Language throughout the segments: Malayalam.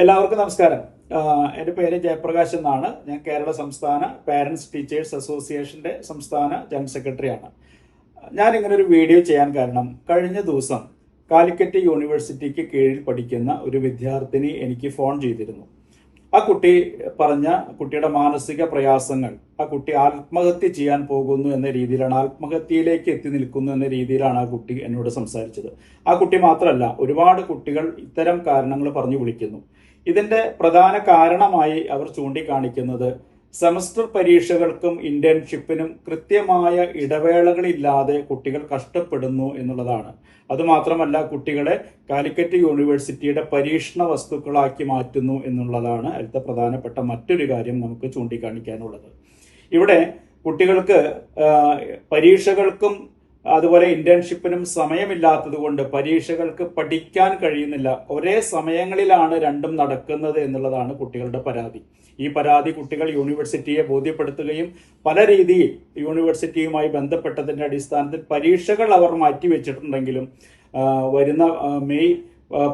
എല്ലാവർക്കും നമസ്കാരം. എൻ്റെ പേര് ജയപ്രകാശ് എന്നാണ്. ഞാൻ കേരള സംസ്ഥാന പാരൻസ് ടീച്ചേഴ്സ് അസോസിയേഷൻ്റെ സംസ്ഥാന ജനറൽ സെക്രട്ടറിയാണ്. ഞാൻ ഇങ്ങനെ ഒരു വീഡിയോ ചെയ്യാൻ കാരണം, കഴിഞ്ഞ ദിവസം കാലിക്കറ്റ് യൂണിവേഴ്സിറ്റിക്ക് കീഴിൽ പഠിക്കുന്ന ഒരു വിദ്യാർത്ഥിനി എനിക്ക് ഫോൺ ചെയ്തിരുന്നു. ആ കുട്ടി പറഞ്ഞ കുട്ടിയുടെ മാനസിക പ്രയാസങ്ങൾ, ആ കുട്ടി ആത്മഹത്യ ചെയ്യാൻ പോകുന്നു എന്ന രീതിയിലാണ്, ആത്മഹത്യയിലേക്ക് എത്തി നിൽക്കുന്നു എന്ന രീതിയിലാണ് ആ കുട്ടി എന്നോട് സംസാരിച്ചത്. ആ കുട്ടി മാത്രമല്ല, ഒരുപാട് കുട്ടികൾ ഇത്തരം കാരണങ്ങൾ പറഞ്ഞു വിളിക്കുന്നു. ഇതിന്റെ പ്രധാന കാരണമായി അവർ ചൂണ്ടിക്കാണിക്കുന്നത് സെമസ്റ്റർ പരീക്ഷകൾക്കും ഇന്റേൺഷിപ്പിനും കൃത്യമായ ഇടവേളകളില്ലാതെ കുട്ടികൾ കഷ്ടപ്പെടുന്നു എന്നുള്ളതാണ്. അതുമാത്രമല്ല, കുട്ടികളെ കാലിക്കറ്റ് യൂണിവേഴ്സിറ്റിയുടെ പരീക്ഷണ വസ്തുക്കളാക്കി മാറ്റുന്നു എന്നുള്ളതാണ് അടുത്ത പ്രധാനപ്പെട്ട മറ്റൊരു കാര്യം നമുക്ക് ചൂണ്ടിക്കാണിക്കാനുള്ളത്. ഇവിടെ കുട്ടികൾക്ക് പരീക്ഷകൾക്കും അതുപോലെ ഇന്റേൺഷിപ്പിനും സമയമില്ലാത്തത് കൊണ്ട് പരീക്ഷകൾക്ക് പഠിക്കാൻ കഴിയുന്നില്ല. ഒരേ സമയങ്ങളിലാണ് രണ്ടും നടക്കുന്നത് എന്നുള്ളതാണ് കുട്ടികളുടെ പരാതി. ഈ പരാതി കുട്ടികൾ യൂണിവേഴ്സിറ്റിയെ ബോധ്യപ്പെടുത്തുകയും പല രീതിയിൽ യൂണിവേഴ്സിറ്റിയുമായി ബന്ധപ്പെട്ടതിന്റെ അടിസ്ഥാനത്തിൽ പരീക്ഷകൾ അവർ മാറ്റിവെച്ചിട്ടുണ്ടെങ്കിലും വരുന്ന മെയ്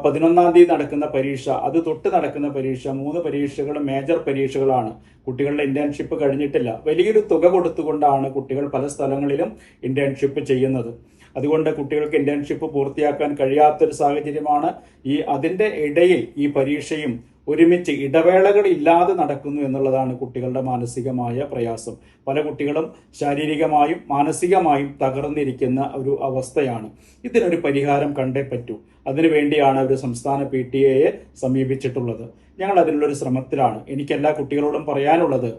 11-ാം തീയതി നടക്കുന്ന പരീക്ഷ, അത് തൊട്ട് നടക്കുന്ന പരീക്ഷ, 3 പരീക്ഷകൾ മേജർ പരീക്ഷകളാണ്. കുട്ടികളുടെ ഇന്റേൺഷിപ്പ് കഴിഞ്ഞിട്ടില്ല. വലിയൊരു തുക കൊടുത്തുകൊണ്ടാണ് കുട്ടികൾ പല സ്ഥലങ്ങളിലും ഇന്റേൺഷിപ്പ് ചെയ്യുന്നത്. അതുകൊണ്ട് കുട്ടികൾക്ക് ഇന്റേൺഷിപ്പ് പൂർത്തിയാക്കാൻ കഴിയാത്തൊരു സാഹചര്യമാണ്. അതിന്റെ ഇടയിൽ ഈ പരീക്ഷയും ഒരുമിച്ച് ഇടവേളകൾ ഇല്ലാതെ നടക്കുന്നു എന്നുള്ളതാണ് കുട്ടികളുടെ മാനസികമായ പ്രയാസം. പല കുട്ടികളും ശാരീരികമായും മാനസികമായും തകർന്നിരിക്കുന്ന ഒരു അവസ്ഥയാണ്. ഇതിനൊരു പരിഹാരം കണ്ടേ പറ്റൂ. അതിനുവേണ്ടിയാണ് ഒരു സംസ്ഥാന PTA സമീപിച്ചിട്ടുള്ളത്. ഞങ്ങൾ അതിനുള്ളൊരു ശ്രമത്തിലാണ്. എനിക്ക് എല്ലാ കുട്ടികളോടും പറയാനുള്ളത്,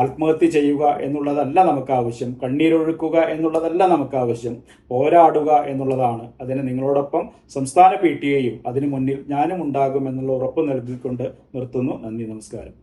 ആത്മഹത്യ ചെയ്യുക എന്നുള്ളതല്ല നമുക്ക് ആവശ്യം, കണ്ണീരൊഴുക്കുക എന്നുള്ളതല്ല നമുക്ക് ആവശ്യം, പോരാടുക എന്നുള്ളതാണ്. അതിന് നിങ്ങളോടൊപ്പം സംസ്ഥാന PTA യും അതിനു മുന്നിൽ ഞാനും ഉണ്ടാകും എന്നുള്ള ഉറപ്പ് നൽകിക്കൊണ്ട് നിർത്തുന്നു. നന്ദി, നമസ്കാരം.